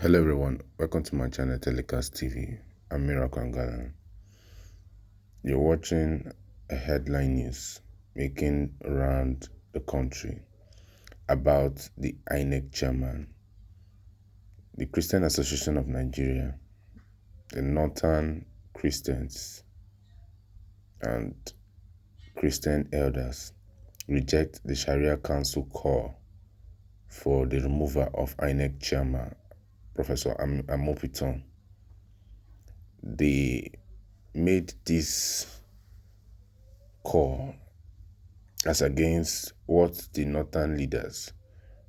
Hello everyone, welcome to my channel Telecast TV. I'm Miracle Angala. You're watching a headline news making around the country about the INEC Chairman, the Christian Association of Nigeria, the Northern Christians and Christian elders reject the Shari'ah Council call for the removal of INEC Chairman, Professor Amopiton. They made this call as against what the northern leaders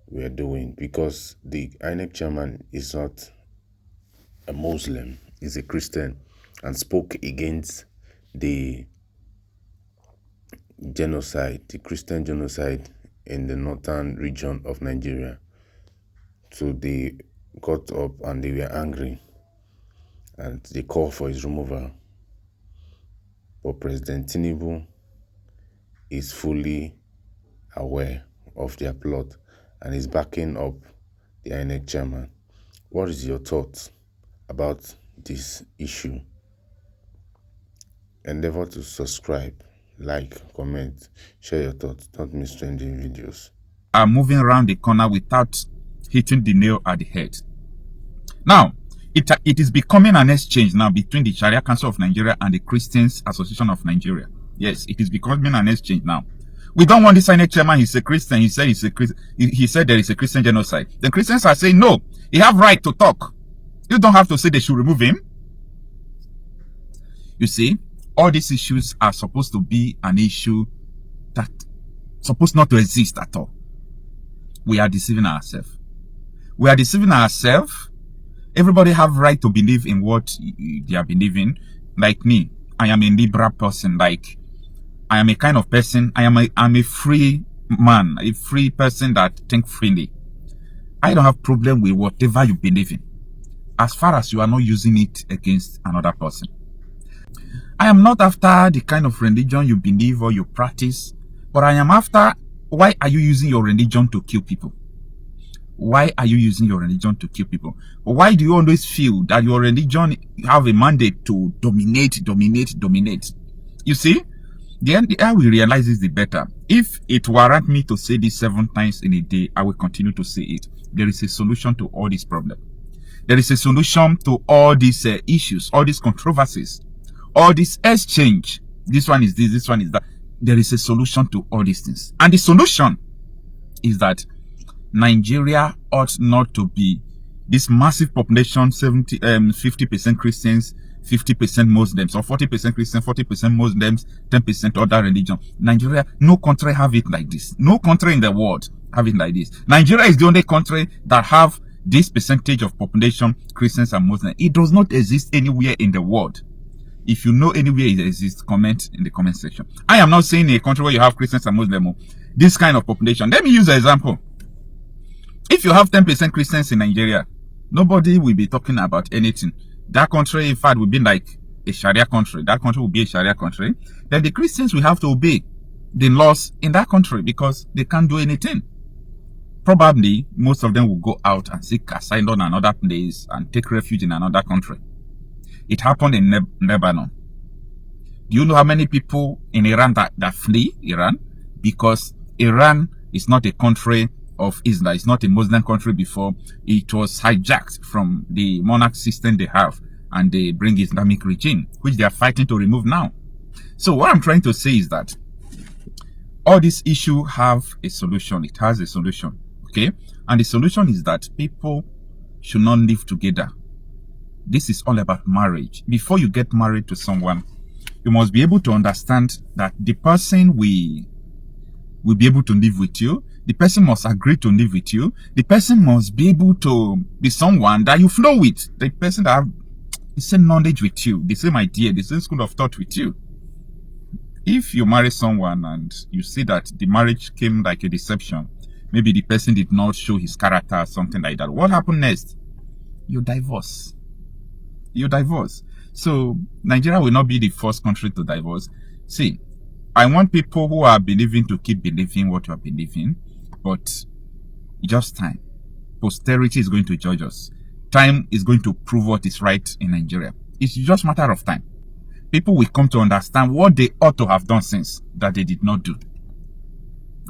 were doing, because the INEC chairman is not a Muslim, he's a Christian, and spoke against the genocide, the Christian genocide in the northern region of Nigeria. So they got up and they were angry and they called for his removal. But President Tinubu is fully aware of their plot and is backing up the INEC chairman. What is your thoughts about this issue? Endeavor to subscribe, like, comment, share your thoughts. Don't miss trending videos. Are moving around the corner without hitting the nail at the head. Now, it is becoming an exchange now between the Shari'ah Council of Nigeria and the Christians Association of Nigeria. Yes, it is becoming an exchange now. We don't want this INEC chairman. He's a Christian. He said he's a Christian. He said there is a Christian genocide. The Christians are saying no. He have right to talk. You don't have to say they should remove him. You see, all these issues are supposed to be an issue that supposed not to exist at all. We are deceiving ourselves. We are deceiving ourselves. Everybody have right to believe in what they are believing. Like me, I am a liberal person. Like, I am a kind of person. I'm a free man, a free person that thinks freely. I don't have problem with whatever you believe in, as far as you are not using it against another person. I am not after the kind of religion you believe or you practice, but I am after, why are you using your religion to kill people? Why are you using your religion to kill people? Why do you always feel that your religion have a mandate to dominate? You see, the earlier we realize this, the better. If it warrant me to say this 7 times in a day, I will continue to say it. There is a solution to all these problems. There is a solution to all these issues, all these controversies, all this exchange. This one is this one is that. There is a solution to all these things. And the solution is that Nigeria ought not to be this massive population, 50% Christians, 50% Muslims, or 40% Christians, 40% Muslims, 10% other religion. Nigeria, no country have it like this. No country in the world have it like this. Nigeria is the only country that have this percentage of population, Christians and Muslims. It does not exist anywhere in the world. If you know anywhere it exists, comment in the comment section. I am not saying a country where you have Christians and Muslims, this kind of population. Let me use an example. If you have 10% Christians in Nigeria, nobody will be talking about anything. That country, in fact, will be like a Sharia country. That country will be a Sharia country. Then the Christians will have to obey the laws in that country because they can't do anything. Probably, most of them will go out and seek asylum in another place and take refuge in another country. It happened in Lebanon. Do you know how many people in Iran that flee Iran? Because Iran is not a country of Islam. It's not a Muslim country before. It was hijacked from the monarch system they have, and they bring Islamic regime, which they are fighting to remove now. So what I'm trying to say is that all these issues have a solution. It has a solution, okay? And the solution is that people should not live together. This is all about marriage. Before you get married to someone, you must be able to understand that the person will be able to live with you. The person must agree to live with you. The person must be able to be someone that you flow with. The person that have the same knowledge with you, the same idea, the same school of thought with you. If you marry someone and you see that the marriage came like a deception, maybe the person did not show his character or something like that, what happened next? You divorce. You divorce. So Nigeria will not be the first country to divorce. See, I want people who are believing to keep believing what you are believing, but just time. Posterity is going to judge us. time is going to prove what is right in Nigeria. It's just a matter of time. People will come to understand what they ought to have done since that they did not do.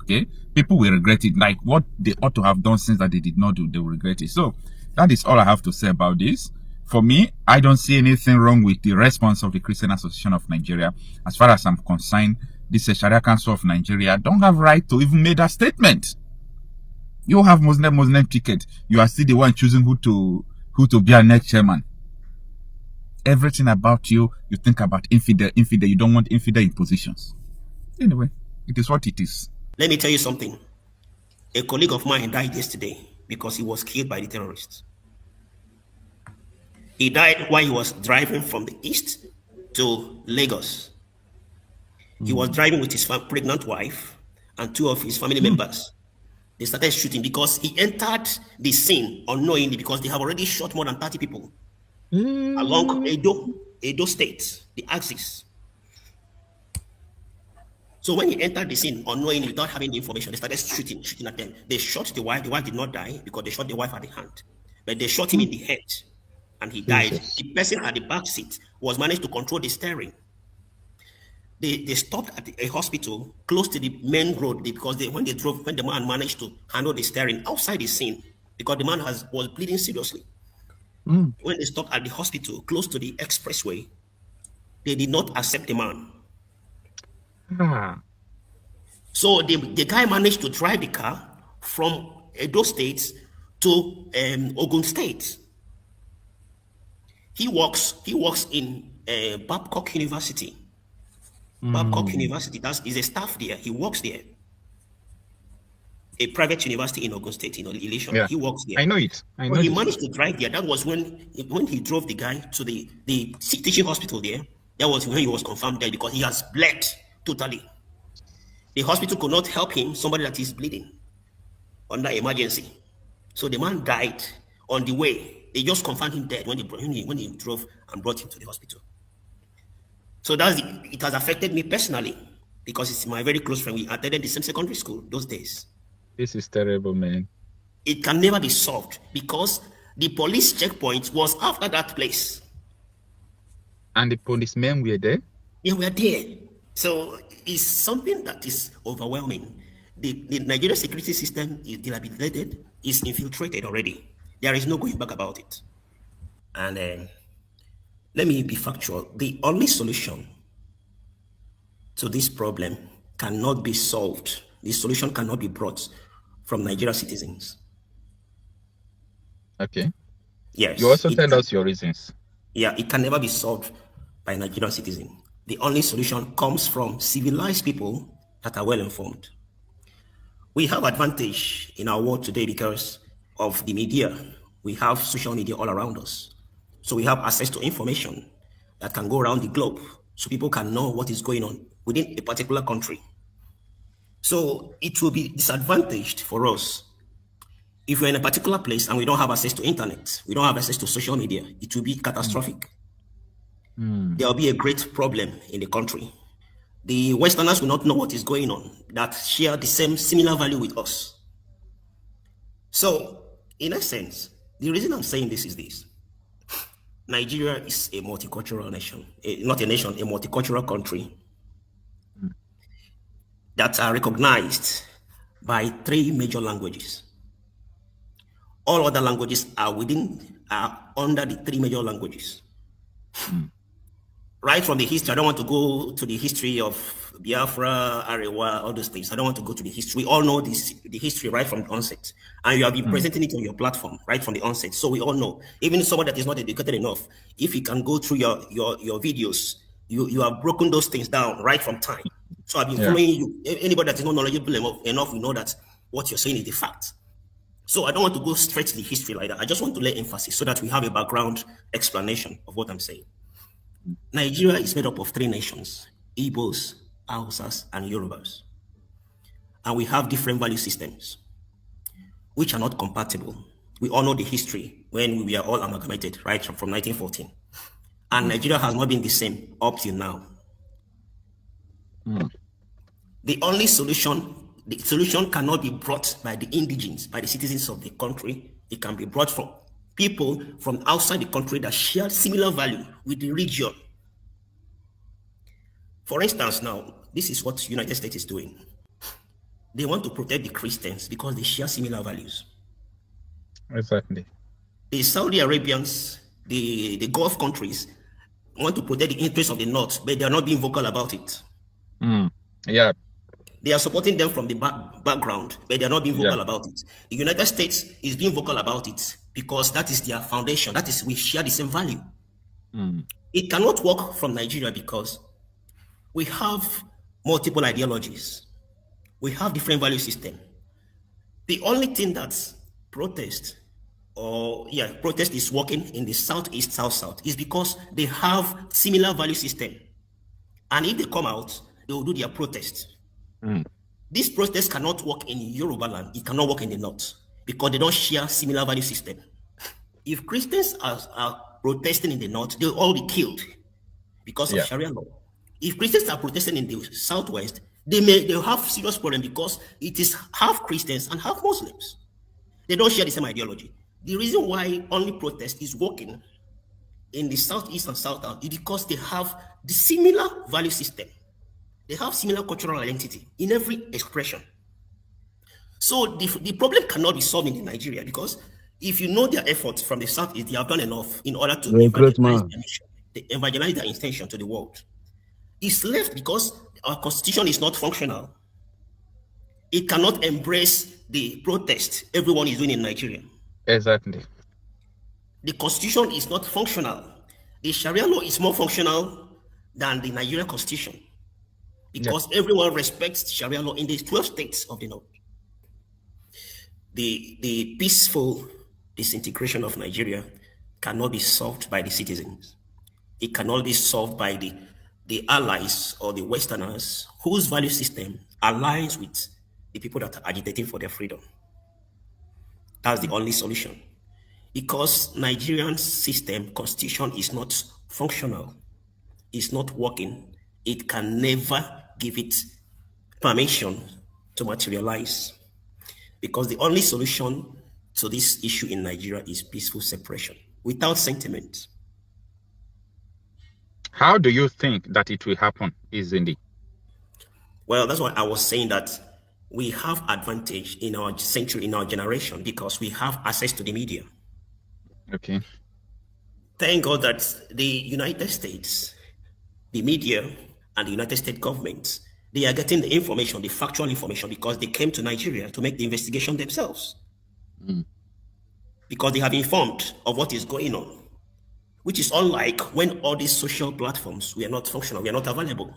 Okay? People will regret it. Like what they ought to have done since that they did not do, they will regret it. So that is all I have to say about this. For me, I don't see anything wrong with the response of the Christian Association of Nigeria. As far as I'm concerned, this Shari'ah Council of Nigeria don't have right to even make that statement. You have Muslim ticket. You are still the one choosing who to be our next chairman. Everything about you think about infidel. You don't want infidel in positions. Anyway, it is what it is. Let me tell you something. A colleague of mine died yesterday because he was killed by the terrorists. He died while he was driving from the east to Lagos. He was driving with his pregnant wife and 2 of his family members. They started shooting because he entered the scene unknowingly because they have already shot more than 30 people along Edo State, the axis. So when he entered the scene unknowingly without having the information, they started shooting at them. They shot the wife. The wife did not die because they shot the wife at the hand. But they shot him in the head and he died. The person at the back seat was managed to control the steering. They stopped at a hospital close to the main road because when the man managed to handle the steering outside the scene because the man was bleeding seriously. When they stopped at the hospital close to the expressway, they did not accept the man. So the guy managed to drive the car from Edo State to Ogun State. He works in Babcock University. Babcock University, is a staff there. He works there. A private university in Ogun State, in Ilesha. Yeah. He works there. I know it. He managed to drive there. That was when he drove the guy to the teaching hospital there. That was when he was confirmed dead because he has bled totally. The hospital could not help him, somebody that is bleeding under emergency. So the man died on the way. They just confirmed him dead when he drove and brought him to the hospital. So it has affected me personally because it's my very close friend. We attended the same secondary school those days. This is terrible, man. It can never be solved because the police checkpoint was after that place. And the policemen were there? Yeah, we are there. So it's something that is overwhelming. The Nigerian security system is dilapidated, is infiltrated already. There is no going back about it. And let me be factual. The only solution to this problem cannot be solved. The solution cannot be brought from Nigerian citizens. Okay. Yes. You also tell us your reasons. Yeah, it can never be solved by Nigerian citizens. The only solution comes from civilized people that are well informed. We have advantage in our world today because of the media. We have social media all around us. So we have access to information that can go around the globe so people can know what is going on within a particular country. So it will be disadvantaged for us if we're in a particular place and we don't have access to internet, we don't have access to social media. It will be catastrophic. There will be a great problem in the country. The Westerners will not know what is going on that share the similar value with us. So in essence, the reason I'm saying this is this. Nigeria is a multicultural nation, not a nation, a multicultural country that are recognized by 3 major languages. All other languages are under the 3 major languages. Right from the history, I don't want to go to the history of Biafra, Arewa, all those things. I don't want to go to the history. We all know the history right from the onset. And you have been presenting it on your platform right from the onset. So we all know. Even someone that is not educated enough, if you can go through your videos, you have broken those things down right from time. So I've been following you. Anybody that is not knowledgeable enough will know that what you're saying is the fact. So I don't want to go straight to the history like that. I just want to lay emphasis so that we have a background explanation of what I'm saying. Nigeria is made up of 3 nations, Igbos, Hausas, and Yorubas. And we have different value systems, which are not compatible. We all know the history when we were all amalgamated, right, from 1914. And Nigeria has not been the same up till now. The solution cannot be brought by the indigenes, by the citizens of the country. It can be brought from people from outside the country that share similar value with the region. For instance, now, this is what United States is doing. They want to protect the Christians because they share similar values. Exactly. The Saudi Arabians, the Gulf countries want to protect the interests of the North, but they are not being vocal about it. Yeah. They are supporting them from the background, but they are not being vocal about it. The United States is being vocal about it because that is their foundation. That is, we share the same value. It cannot work from Nigeria because we have multiple ideologies. We have different value system. The only thing that protest is working in the Southeast, South is because they have similar value system. And if they come out, they will do their protest. This protest cannot work in Yoruba land. It cannot work in the North because they don't share similar value system. If Christians are protesting in the North, they'll all be killed because of Sharia law. If Christians are protesting in the Southwest, they'll have serious problem because it is half Christians and half Muslims. They don't share the same ideology. The reason why only protest is working in the Southeast and South is because they have the similar value system. They have similar cultural identity in every expression. So the problem cannot be solved in Nigeria because if you know their efforts from the Southeast, they have done enough in order to evangelize their intention to the world. It's left because our constitution is not functional. It cannot embrace the protest everyone is doing in Nigeria. Exactly. The constitution is not functional. The Sharia law is more functional than the Nigerian constitution because everyone respects Sharia law in the 12 states of the North. The peaceful disintegration of Nigeria cannot be solved by the citizens. It cannot be solved by the allies or the Westerners whose value system aligns with the people that are agitating for their freedom. That's the only solution. Because Nigerian system constitution is not functional, it's not working, it can never give it permission to materialize. Because the only solution to this issue in Nigeria is peaceful separation without sentiment. How do you think that it will happen, Izindi? Well, that's why I was saying that we have advantage in our century, in our generation, because we have access to the media. Okay. Thank God that the United States, the media, and the United States government, they are getting the information, the factual information, because they came to Nigeria to make the investigation themselves. Because they have informed of what is going on, which is unlike when all these social platforms were not functional, were not available.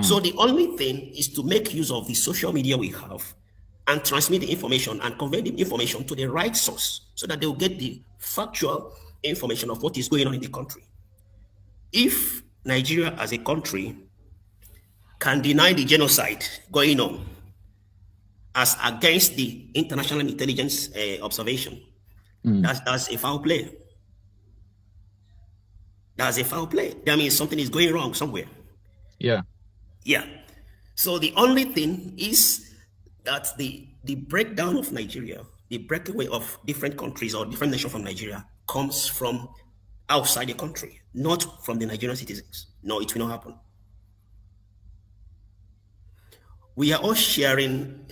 So the only thing is to make use of the social media we have and transmit the information and convey the information to the right source so that they will get the factual information of what is going on in the country. If Nigeria as a country can deny the genocide going on as against the international intelligence observation, that's a foul play. That's a foul play. That means something is going wrong somewhere. Yeah. So the only thing is that the breakdown of Nigeria, the breakaway of different countries or different nations from Nigeria comes from outside the country, not from the Nigerian citizens. No, it will not happen. We are all sharing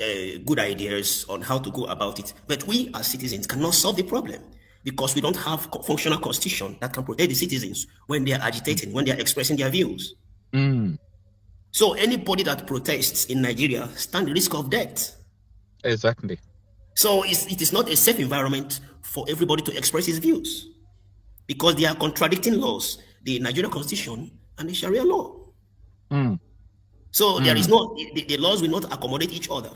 good ideas on how to go about it, but we as citizens cannot solve the problem because we don't have a functional constitution that can protect the citizens when they are agitating, when they are expressing their views. So anybody that protests in Nigeria stands the risk of death. Exactly. So it is not a safe environment for everybody to express his views because they are contradicting laws, the Nigerian constitution and the Sharia law. So there is no, the laws will not accommodate each other.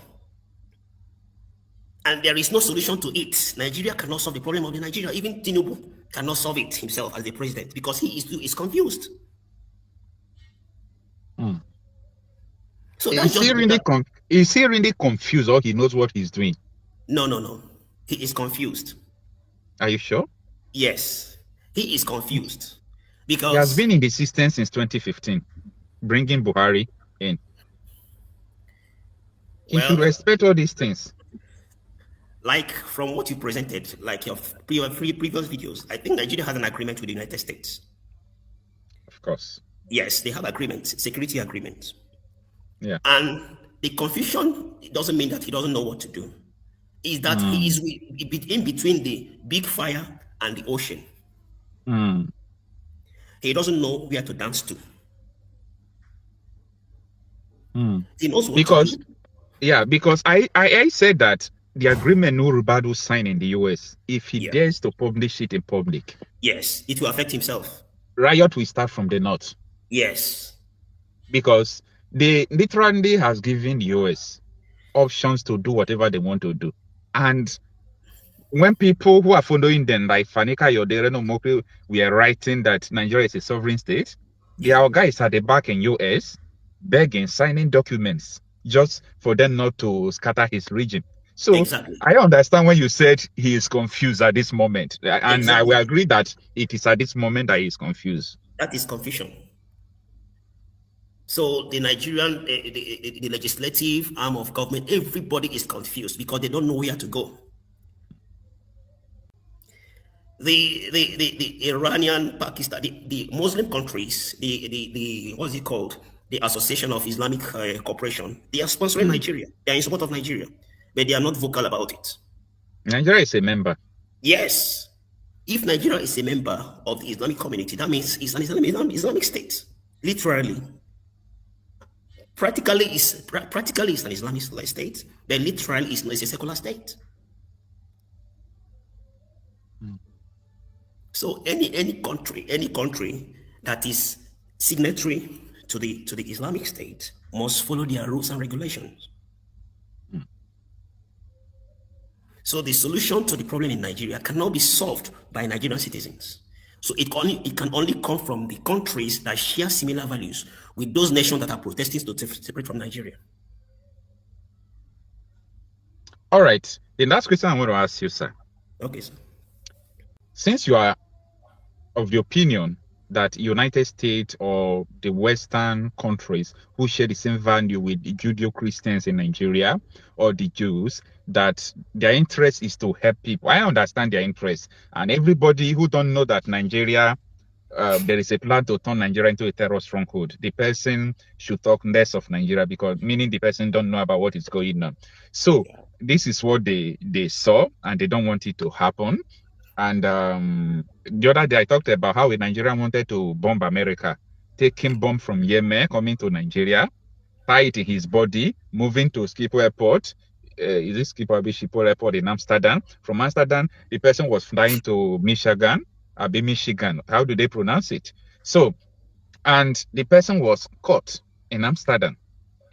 And there is no solution to it. Nigeria cannot solve the problem of the Nigeria. Even Tinubu cannot solve it himself as the president because he is confused. So is he really confused or he knows what he's doing? No. He is confused. Are you sure? Yes. He is confused. Because he has been in the system since 2015, bringing Buhari in. He should respect all these things. Like from what you presented, like your previous videos, I think Nigeria has an agreement with the United States. Of course. Yes, they have agreements, security agreements. Yeah. And the confusion doesn't mean that he doesn't know what to do. Is that he is in between the big fire and the ocean. He doesn't know where to dance to. He knows what to Because, do. yeah, because I said that the agreement Nurubadu signed in the US, if he Yeah. dares to publish it in public, Yes, it will affect himself. riot will start from the north. Yes. Because they literally has given the US options to do whatever they want to do. And when people who are following them, like Fanika Yodere no Mokri, we are writing that Nigeria is a sovereign state, there are guys at the back in US begging, signing documents just for them not to scatter his region. So Exactly. I understand when you said he is confused at this moment. And Exactly. I will agree that it is at this moment that he is confused. That is confusion. So the Nigerian, the legislative arm of government, everybody is confused because they don't know where to go. The Iranian, Pakistan, the Muslim countries, the what's it called? The Association of Islamic Cooperation, they are sponsoring Nigeria. They are in support of Nigeria, but they are not vocal about it. Nigeria is a member. Yes. If Nigeria is a member of the Islamic community, that means it's an Islamic state. Literally. Practically, it's an Islamic state, but literally it's a secular state. So any country that is signatory to the Islamic State must follow their rules and regulations. So the solution to the problem in Nigeria cannot be solved by Nigerian citizens. So it can only come from the countries that share similar values with those nations that are protesting to separate from Nigeria. All right. The last question I want to ask you, sir. Okay, sir. Since you are of the opinion that United States or the Western countries who share the same value with the Judeo-Christians in Nigeria or the Jews, that their interest is to help people. I understand their interest. And everybody who don't know that Nigeria, there is a plan to turn Nigeria into a terror stronghold, the person should talk less of Nigeria, because meaning the person don't know about what is going on. So this is what they saw, and they don't want it to happen. And the other day I talked about how a Nigerian wanted to bomb America, taking bomb from Yemen, coming to Nigeria, tie it in his body, moving to Schiphol Airport. Is it Schiphol Airport in Amsterdam? From Amsterdam, the person was flying to Michigan. How do they pronounce it? So, and the person was caught in Amsterdam,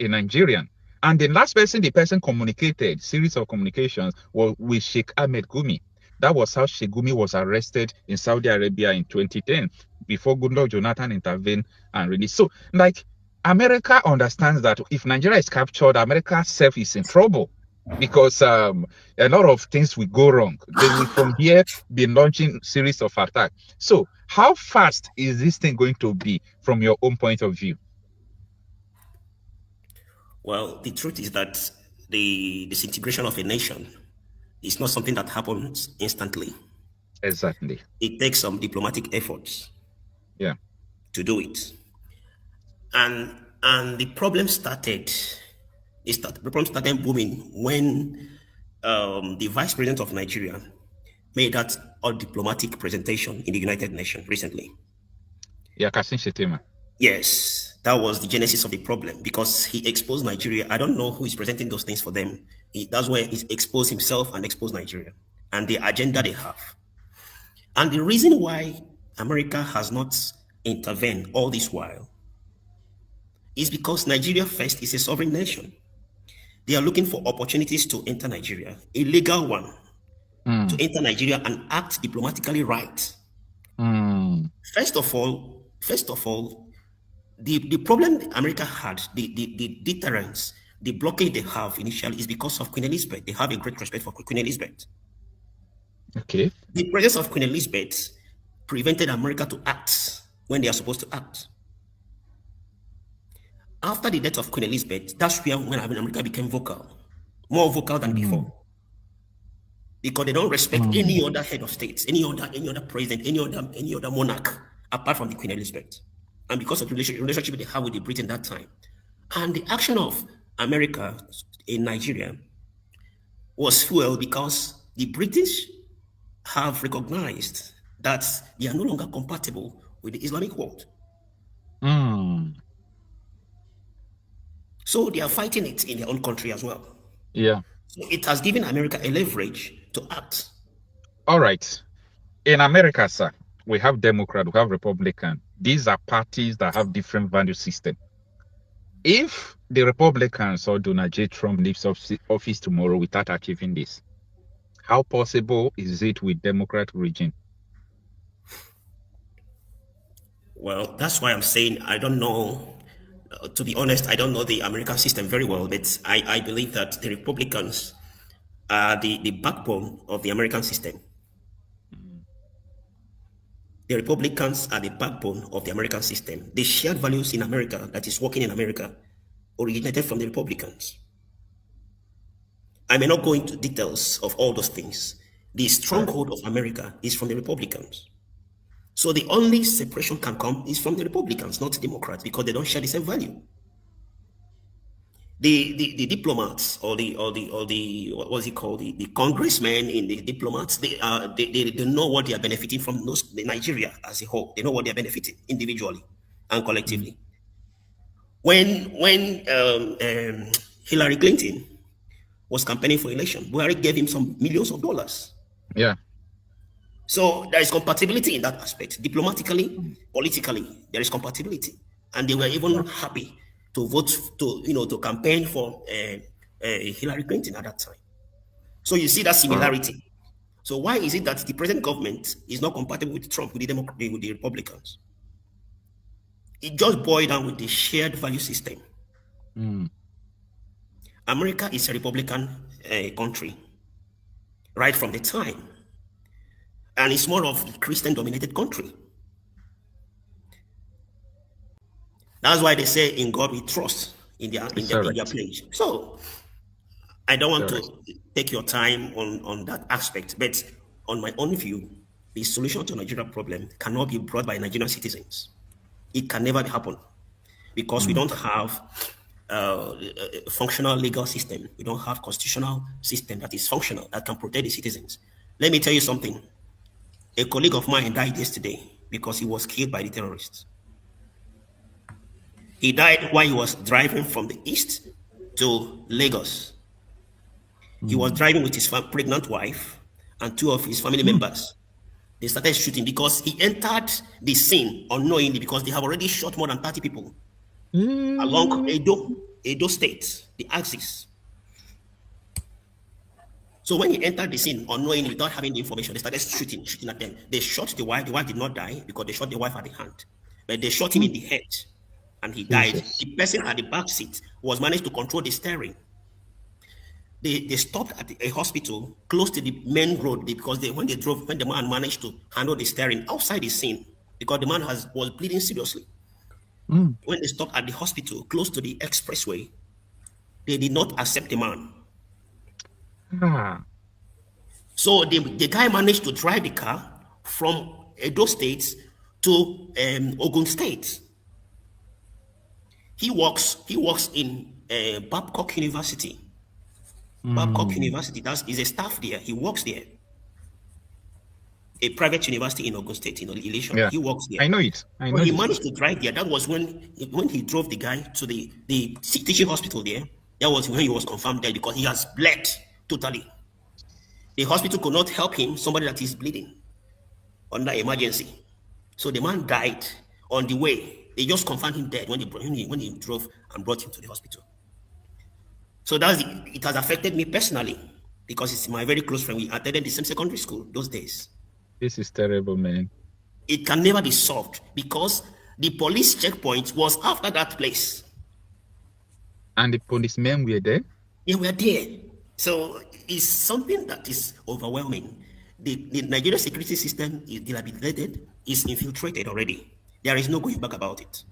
a Nigerian. And the last person the person communicated, series of communications, was with Sheikh Ahmed Gumi. That was how Sheikh Gumi was arrested in Saudi Arabia in 2010, before Goodluck Jonathan intervened and released. So, like, America understands that if Nigeria is captured, America itself is in trouble, because a lot of things will go wrong. They will from here be launching series of attacks. So how fast is this thing going to be from your own point of view? Well, the truth is that the disintegration of a nation is not something that happens instantly. Exactly. It takes some diplomatic efforts. Yeah. To do it. And the problem started. The problem started booming when the vice president of Nigeria made that all diplomatic presentation in the United Nations recently. Yeah, Kassim Shettima. Yes, that was the genesis of the problem, because he exposed Nigeria. I don't know who is presenting those things for them. That's where he exposed himself and exposed Nigeria and the agenda they have. And the reason why America has not intervened all this while is because Nigeria first is a sovereign nation. They are looking for opportunities to enter Nigeria, a legal one, to enter Nigeria and act diplomatically right. First of all, the problem America had, the deterrence, the blockade they have initially is because of Queen Elizabeth. They have a great respect for Queen Elizabeth. Okay. The presence of Queen Elizabeth prevented America to act when they are supposed to act. After the death of Queen Elizabeth, that's when America became vocal, more vocal than before. because they don't respect any other head of states, any other president, any other monarch apart from the Queen Elizabeth, and because of the relationship they have with the Britain that time, and the action of America in Nigeria was fueled because the British have recognized that they are no longer compatible with the Islamic world. So they are fighting it in their own country as well. Yeah. So it has given America a leverage to act. All right. In America, sir, we have Democrat, we have Republican. These are parties that have different value system. If the Republicans or Donald J. Trump leaves office tomorrow without achieving this, how possible is it with Democrat regime? Well, that's why I'm saying I don't know. To be honest, I don't know the American system very well, but I believe that the Republicans are the backbone of the American system. The Republicans are the backbone of the American system. The shared values in America that is working in America originated from the Republicans. I may not go into details of all those things. The stronghold of America is from the Republicans. So the only separation can come is from the Republicans, not Democrats, because they don't share the same value. The diplomats or the what's it called, the congressmen in the diplomats, they know what they are benefiting from Nigeria as a whole. They know what they are benefiting individually and collectively. When Hillary Clinton was campaigning for election, Buhari gave him some millions of dollars. Yeah. So there is compatibility in that aspect. Diplomatically, politically, there is compatibility, and they were even happy to vote to campaign for Hillary Clinton at that time. So you see that similarity. So why is it that the present government is not compatible with Trump, with the Republicans? It just boiled down with the shared value system. America is a Republican country right from the time, and it's more of a Christian-dominated country. That's why they say in God we trust in their pledge. So I don't want to take your time on that aspect, but on my own view, the solution to Nigerian problem cannot be brought by Nigerian citizens. It can never happen because we don't have a functional legal system. We don't have constitutional system that is functional, that can protect the citizens. Let me tell you something. A colleague of mine died yesterday because he was killed by the terrorists. He died while he was driving from the east to Lagos. He was driving with his pregnant wife and two of his family members. They started shooting because he entered the scene unknowingly, because they have already shot more than 30 people along Edo State, the axis. So when he entered the scene unknowingly, without having the information, they started shooting at them. They shot the wife. The wife did not die because they shot the wife at the hand, but they shot him in the head, and he died. The person at the back seat was managed to control the steering. They stopped at a hospital close to the main road because when the man managed to handle the steering outside the scene, because the man was bleeding seriously. When they stopped at the hospital close to the expressway, they did not accept the man. So the guy managed to drive the car from Edo State to Ogun State. He works in Babcock University. Babcock University, is a staff there. He works there. A private university in Ogun State, in Ilesha. Yeah. He works there. I know it. He managed to drive there. That was when he drove the guy to the teaching hospital there. That was when he was confirmed dead because he has bled totally. The hospital could not help him, somebody that is bleeding, under emergency. So the man died on the way. They just confirmed him dead when he drove and brought him to the hospital. So it has affected me personally because it's my very close friend. We attended the same secondary school those days. This is terrible, man. It can never be solved because the police checkpoint was after that place. And the policemen were there? They were there. So it's something that is overwhelming. The Nigerian security system is dilapidated, is infiltrated already. There is no going back about it.